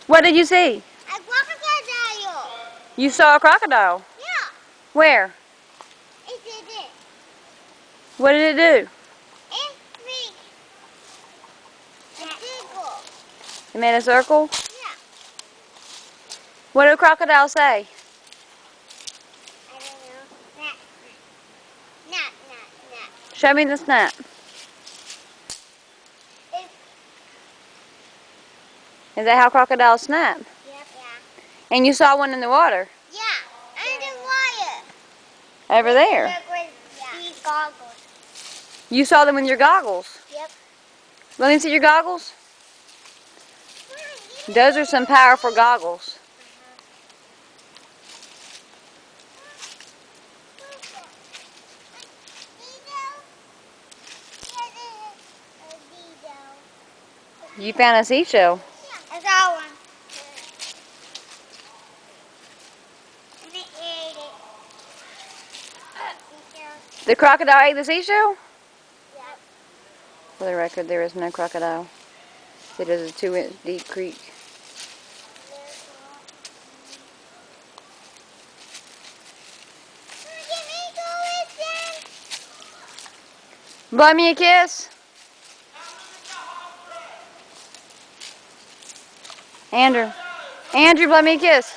What did you see? A crocodile. You saw a crocodile. Yeah. Where? It did it. What did it do? It made a circle. It made a circle? Yeah. What did a crocodile say? I don't know. Snap. Snap, snap, snap. Show me the snap. Is that how crocodiles snap? Yep, yeah. And you saw one in the water? Yeah. Underwater. Over there? Yeah. Goggles. You saw them with your goggles? Yep. Let me see your goggles. Those are some powerful goggles. You found a seashell. I saw one. And it ate it. The crocodile ate the seashell? Yep. For the record, there is no crocodile. It is a 2-inch deep creek. Blow me a kiss. Andrew. Andrew, blow me a kiss.